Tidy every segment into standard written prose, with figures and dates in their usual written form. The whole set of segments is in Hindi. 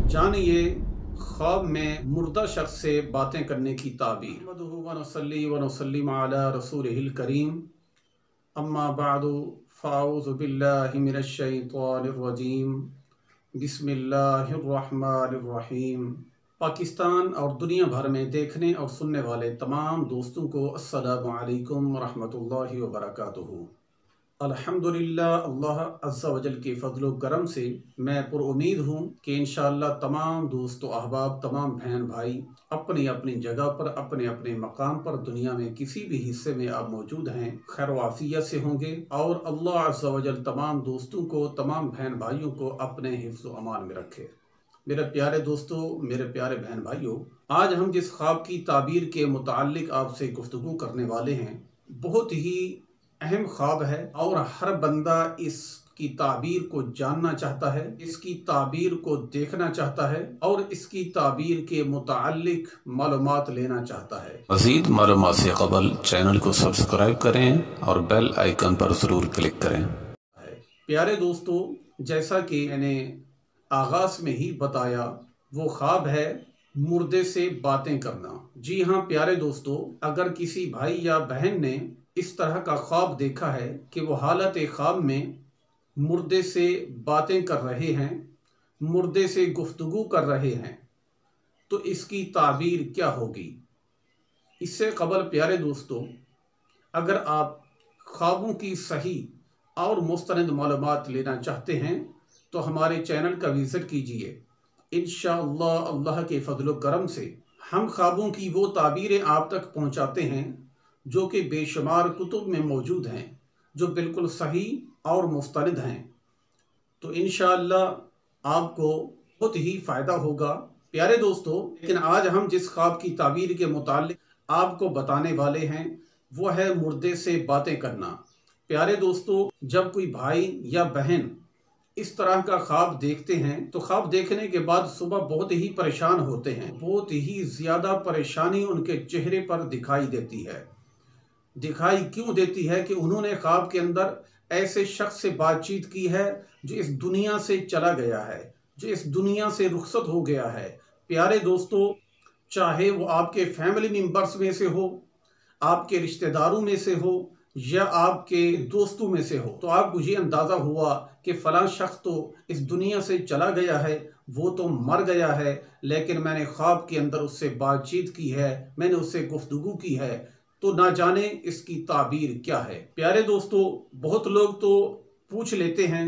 जानिए ख्वाब में मुर्दा शख्स से बातें करने की ताबीर। वनसल्ली वनसल्लिम अला रसूलिहिल करीम, अम्मा बअदु, फ़अऊज़ु बिल्लाहि मिनश शैतानिर रजीम, बिस्मिल्लाहिर रहमानिर रहीम। पाकिस्तान और दुनिया भर में देखने और सुनने वाले तमाम दोस्तों को अस्सलामु अलैकुम रहमतुल्लाहि व बरकातुहू। अल्हम्दुलिल्लाह, अल्लाह अज़्ज़ा वजल के फ़ज़्ल व करम से मैं पुरुमीद हूँ कि इंशाअल्लाह तमाम दोस्त व अहबाब, तमाम बहन भाई अपनी अपनी जगह पर, अपने अपने मकाम पर, दुनिया में किसी भी हिस्से में आप मौजूद हैं, खैर वाफ़ियत से होंगे। और अल्लाह अज़्ज़ा वजल तमाम दोस्तों को, तमाम बहन भाइयों को अपने हिफ्ज़ व अमान में रखे। मेरे प्यारे दोस्तों, मेरे प्यारे बहन भाइयों, आज हम जिस ख्वाब की ताबीर के मुताल्लिक़ आपसे गुफ्तगू करने वाले हैं, बहुत ही अहम ख्वाब है और हर बंदा इसकी ताबीर को जानना चाहता है, इसकी ताबीर को देखना चाहता है और इसकी ताबीर के मुताल्लिक़ मालूमात लेना चाहता है। मज़ीद मालूमात से क़बल चैनल को सब्सक्राइब करें और बेल आइकन पर ज़रूर क्लिक करें। प्यारे दोस्तों, जैसा कि मैंने आगाज़ में ही बताया, वो ख्वाब है मुर्दे से बातें करना। जी हाँ प्यारे दोस्तों, अगर किसी भाई या बहन ने इस तरह का ख्वाब देखा है कि वो हालत ख्वाब में मुर्दे से बातें कर रहे हैं, मुर्दे से गुफ्तगू कर रहे हैं, तो इसकी ताबीर क्या होगी। इससे कबल प्यारे दोस्तों, अगर आप ख्वाबों की सही और मुस्तनद मालूमात लेना चाहते हैं तो हमारे चैनल का विज़िट कीजिए। इंशाअल्लाह अल्लाह के फ़ज़्ल व करम से हम ख्वाबों की वो ताबीरें आप तक पहुंचाते हैं जो कि बेशुमार कुतुब में मौजूद हैं, जो बिल्कुल सही और मुस्तनद हैं। तो इंशाअल्लाह आपको बहुत ही फ़ायदा होगा प्यारे दोस्तों। लेकिन आज हम जिस ख्वाब की ताबीर के मुताल्लिक़ आपको बताने वाले हैं वो है मुर्दे से बातें करना। प्यारे दोस्तों, जब कोई भाई या बहन इस तरह का ख्वाब देखते हैं तो ख्वाब देखने के बाद सुबह बहुत ही परेशान होते हैं, बहुत ही ज़्यादा परेशानी उनके चेहरे पर दिखाई देती है। दिखाई क्यों देती है कि उन्होंने ख्वाब के अंदर ऐसे शख्स से बातचीत की है जो इस दुनिया से चला गया है, जो इस दुनिया से रुखसत हो गया है। प्यारे दोस्तों, चाहे वो आपके फैमिली मेंबर्स में से हो, आपके रिश्तेदारों में से हो या आपके दोस्तों में से हो, तो आपको ये अंदाज़ा हुआ कि फ़लाँ शख्स तो इस दुनिया से चला गया है, वो तो मर गया है, लेकिन मैंने ख्वाब के अंदर उससे बातचीत की है, मैंने उससे गुफ्तगू की है, तो ना जाने इसकी ताबीर क्या है। प्यारे दोस्तों, बहुत लोग तो पूछ लेते हैं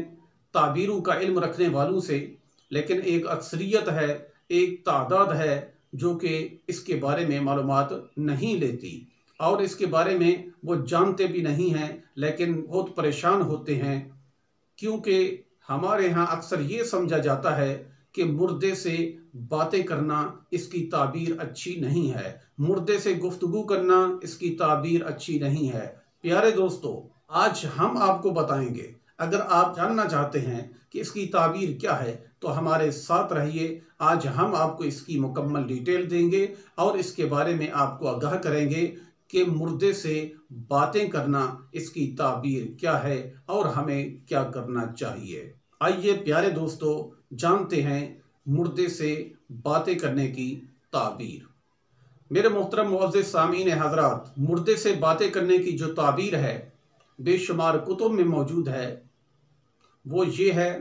ताबीरों का इल्म रखने वालों से, लेकिन एक अक्सरियत है, एक तादाद है जो कि इसके बारे में मालूमात नहीं लेती और इसके बारे में वो जानते भी नहीं हैं, लेकिन बहुत परेशान होते हैं क्योंकि हमारे यहाँ अक्सर ये समझा जाता है कि मुर्दे से बातें करना इसकी ताबीर अच्छी नहीं है, मुर्दे से गुफ्तगू करना इसकी ताबीर अच्छी नहीं है। प्यारे दोस्तों, आज हम आपको बताएंगे। अगर आप जानना चाहते हैं कि इसकी ताबीर क्या है तो हमारे साथ रहिए। आज हम आपको इसकी मुकम्मल डिटेल देंगे और इसके बारे में आपको आगाह करेंगे कि मुर्दे से बातें करना इसकी ताबीर क्या है और हमें क्या करना चाहिए। आइए प्यारे दोस्तों, जानते हैं मुर्दे से बातें करने की ताबीर। मेरे मोहतरम मुअज़्ज़िज़ सामीन हज़रात, मुर्दे से बातें करने की जो ताबीर है बेशुमार कुतुब में मौजूद है, वो ये है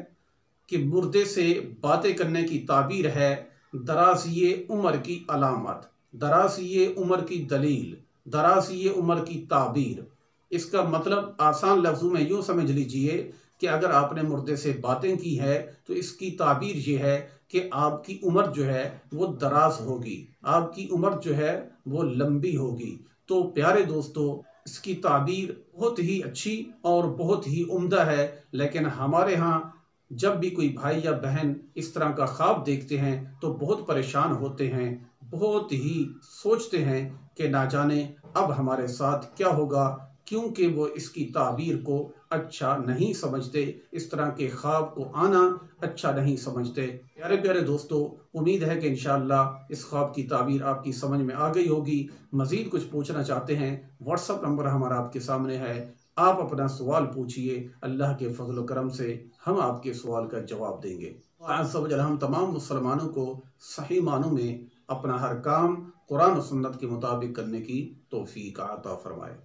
कि मुर्दे से बातें करने की ताबीर है दराज़ी उम्र की अलामत, दराज़ी उम्र की दलील, दराज़ी उम्र की ताबीर। इसका मतलब आसान लफ्ज़ों में यूँ समझ लीजिए कि अगर आपने मुर्दे से बातें की है तो इसकी ताबीर ये है कि आपकी उम्र जो है वो दराज होगी, आपकी उम्र जो है वो लंबी होगी। तो प्यारे दोस्तों, इसकी ताबीर बहुत ही अच्छी और बहुत ही उम्दा है, लेकिन हमारे यहाँ जब भी कोई भाई या बहन इस तरह का ख्वाब देखते हैं तो बहुत परेशान होते हैं, बहुत ही सोचते हैं कि ना जाने अब हमारे साथ क्या होगा, क्योंकि वो इसकी ताबीर को अच्छा नहीं समझते, इस तरह के ख्वाब को आना अच्छा नहीं समझते। प्यारे प्यारे दोस्तों, उम्मीद है कि इंशाअल्लाह इस ख्वाब की ताबीर आपकी समझ में आ गई होगी। मज़ीद कुछ पूछना चाहते हैं, व्हाट्सअप नंबर हमारा आपके सामने है, आप अपना सवाल पूछिए। अल्लाह के फजल करम से हम आपके सवाल का जवाब देंगे। अज़्ज़ व जल हम तमाम मुसलमानों को सही मानों में अपना हर काम कुरान और सुन्नत के मुताबिक करने की तौफीक अता फरमाए।